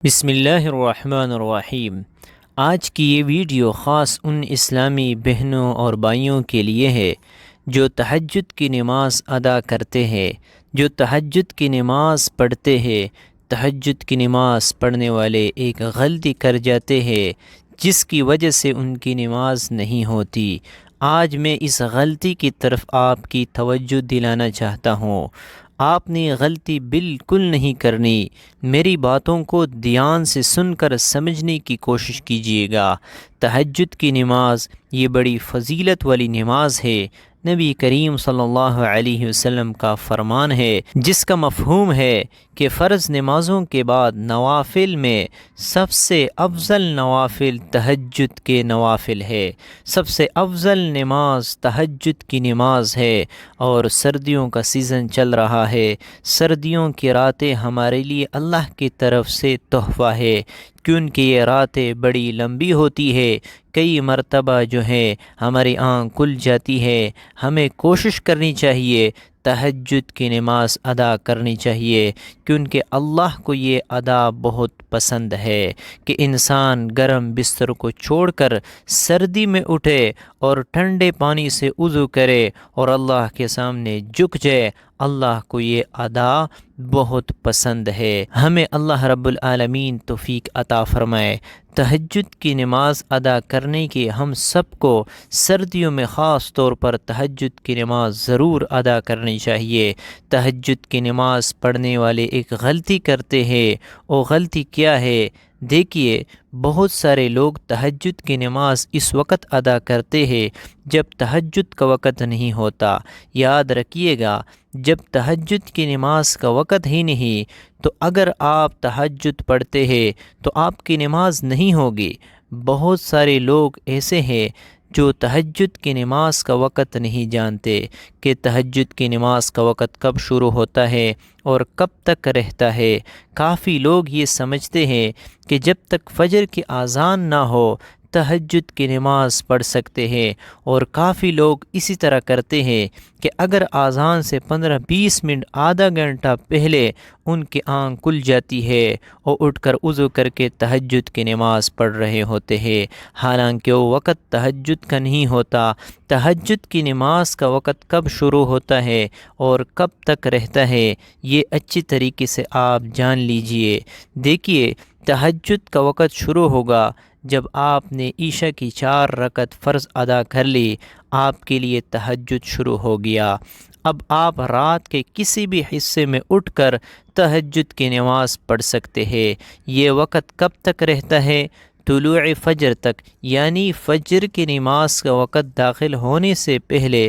بسم اللہ الرحمن الرحیم۔ آج کی یہ ویڈیو خاص ان اسلامی بہنوں اور بھائیوں کے لیے ہے جو تہجد کی نماز ادا کرتے ہیں، جو تہجد کی نماز پڑھتے ہیں۔ تہجد کی نماز پڑھنے والے ایک غلطی کر جاتے ہیں جس کی وجہ سے ان کی نماز نہیں ہوتی۔ آج میں اس غلطی کی طرف آپ کی توجہ دلانا چاہتا ہوں۔ آپ نے غلطی بالکل نہیں کرنی، میری باتوں کو دھیان سے سن کر سمجھنے کی کوشش کیجیے گا۔ تہجد کی نماز یہ بڑی فضیلت والی نماز ہے۔ نبی کریم صلی اللہ علیہ وسلم کا فرمان ہے جس کا مفہوم ہے کہ فرض نمازوں کے بعد نوافل میں سب سے افضل نوافل تہجد کے نوافل ہے۔ سب سے افضل نماز تہجد کی نماز ہے، اور سردیوں کا سیزن چل رہا ہے۔ سردیوں کی راتیں ہمارے لیے اللہ کی طرف سے تحفہ ہے، کیونکہ یہ راتیں بڑی لمبی ہوتی ہے۔ کئی مرتبہ جو ہے ہماری آنکھ کھل جاتی ہے۔ ہمیں کوشش کرنی چاہیے، تہجد کی نماز ادا کرنی چاہیے، کیونکہ اللہ کو یہ ادا بہت پسند ہے کہ انسان گرم بستر کو چھوڑ کر سردی میں اٹھے اور ٹھنڈے پانی سے وضو کرے اور اللہ کے سامنے جھک جائے۔ اللہ کو یہ ادا بہت پسند ہے۔ ہمیں اللہ رب العالمین توفیق عطا فرمائے۔ تہجد کی نماز ادا کرنے کی ہم سب کو سردیوں میں خاص طور پر تہجد کی نماز ضرور ادا کرنی چاہیے۔ تہجد کی نماز پڑھنے والے ایک غلطی کرتے ہیں، وہ غلطی کیا ہے؟ دیکھیے، بہت سارے لوگ تہجد کی نماز اس وقت ادا کرتے ہیں جب تہجد کا وقت نہیں ہوتا۔ یاد رکھیے گا، جب تہجد کی نماز کا وقت ہی نہیں تو اگر آپ تہجد پڑھتے ہیں تو آپ کی نماز نہیں ہوگی۔ بہت سارے لوگ ایسے ہیں جو تہجد کی نماز کا وقت نہیں جانتے کہ تہجد کی نماز کا وقت کب شروع ہوتا ہے اور کب تک رہتا ہے۔ کافی لوگ یہ سمجھتے ہیں کہ جب تک فجر کی اذان نہ ہو تہجد کی نماز پڑھ سکتے ہیں، اور کافی لوگ اسی طرح کرتے ہیں کہ اگر اذان سے 15-20 منٹ آدھا گھنٹہ پہلے ان کی آنکھ کھل جاتی ہے اور اٹھ کر وضو کر کے تہجد کی نماز پڑھ رہے ہوتے ہیں، حالانکہ وہ وقت تہجد کا نہیں ہوتا۔ تہجد کی نماز کا وقت کب شروع ہوتا ہے اور کب تک رہتا ہے، یہ اچھی طریقے سے آپ جان لیجئے۔ دیکھیے، تہجد کا وقت شروع ہوگا جب آپ نے عشاء کی 4 رکعت فرض ادا کر لی، آپ کے لیے تہجد شروع ہو گیا۔ اب آپ رات کے کسی بھی حصے میں اٹھ کر تہجد کی نماز پڑھ سکتے ہیں۔ یہ وقت کب تک رہتا ہے؟ طلوع فجر تک، یعنی فجر کی نماز کا وقت داخل ہونے سے پہلے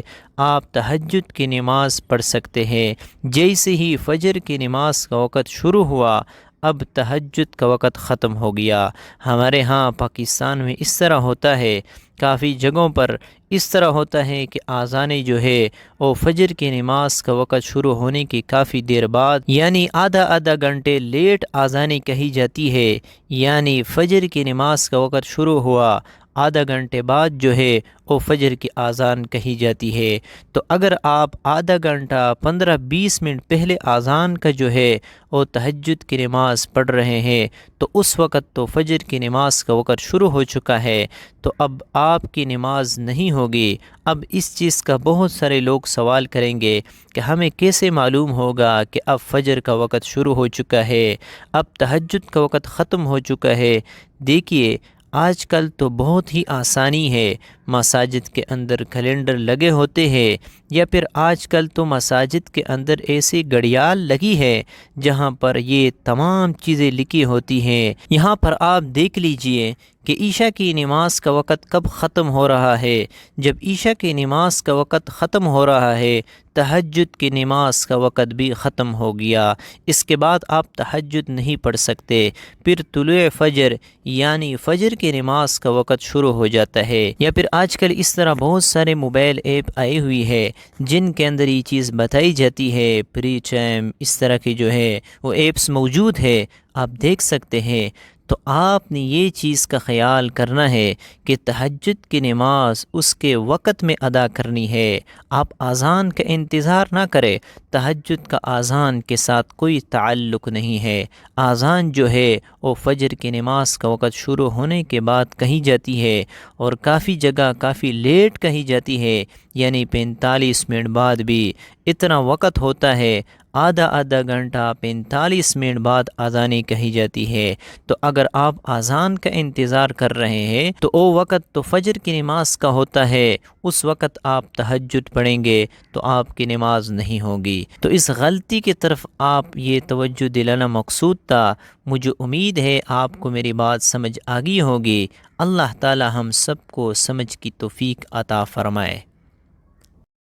آپ تہجد کی نماز پڑھ سکتے ہیں۔ جیسے ہی فجر کی نماز کا وقت شروع ہوا، اب تہجد کا وقت ختم ہو گیا۔ ہمارے ہاں پاکستان میں اس طرح ہوتا ہے، کافی جگہوں پر اس طرح ہوتا ہے کہ اذانیں جو ہے وہ فجر کی نماز کا وقت شروع ہونے کی کافی دیر بعد، یعنی آدھا گھنٹے لیٹ اذانیں کہی جاتی ہے، یعنی فجر کی نماز کا وقت شروع ہوا آدھا گھنٹے بعد جو ہے وہ فجر کی اذان کہی جاتی ہے۔ تو اگر آپ آدھا گھنٹہ 15-20 منٹ پہلے اذان کا جو ہے وہ تہجد کی نماز پڑھ رہے ہیں تو اس وقت تو فجر کی نماز کا وقت شروع ہو چکا ہے، تو اب آپ کی نماز نہیں ہوگی۔ اب اس چیز کا بہت سارے لوگ سوال کریں گے کہ ہمیں کیسے معلوم ہوگا کہ اب فجر کا وقت شروع ہو چکا ہے، اب تہجد کا وقت ختم ہو چکا ہے؟ دیکھیے، آج کل تو بہت ہی آسانی ہے، مساجد کے اندر کیلنڈر لگے ہوتے ہیں، یا پھر آج کل تو مساجد کے اندر ایسی گھڑیال لگی ہے جہاں پر یہ تمام چیزیں لکھی ہوتی ہیں۔ یہاں پر آپ دیکھ لیجئے کہ عشاء کی نماز کا وقت کب ختم ہو رہا ہے۔ جب عشاء کی نماز کا وقت ختم ہو رہا ہے، تہجد کی نماز کا وقت بھی ختم ہو گیا۔ اس کے بعد آپ تہجد نہیں پڑھ سکتے۔ پھر طلوع فجر یعنی فجر کی نماز کا وقت شروع ہو جاتا ہے۔ یا پھر آج کل اس طرح بہت سارے موبائل ایپ آئی ہوئی ہے جن کے اندر یہ چیز بتائی جاتی ہے، پری ٹائم اس طرح کی جو ہے وہ ایپس موجود ہے، آپ دیکھ سکتے ہیں۔ تو آپ نے یہ چیز کا خیال کرنا ہے کہ تہجد کی نماز اس کے وقت میں ادا کرنی ہے۔ آپ اذان کا انتظار نہ کریں، تہجد کا اذان کے ساتھ کوئی تعلق نہیں ہے۔ اذان جو ہے وہ فجر کی نماز کا وقت شروع ہونے کے بعد کہی جاتی ہے، اور کافی جگہ کافی لیٹ کہی جاتی ہے، یعنی 45 منٹ بعد بھی اتنا وقت ہوتا ہے، آدھا گھنٹہ 45 منٹ بعد اذانیں کہی جاتی ہے۔ تو اگر آپ اذان کا انتظار کر رہے ہیں تو وہ وقت تو فجر کی نماز کا ہوتا ہے، اس وقت آپ تہجد پڑھیں گے تو آپ کی نماز نہیں ہوگی۔ تو اس غلطی کی طرف آپ یہ توجہ دلانا مقصود تھا۔ مجھے امید ہے آپ کو میری بات سمجھ آ گئی ہوگی۔ اللہ تعالی ہم سب کو سمجھ کی توفیق عطا فرمائے۔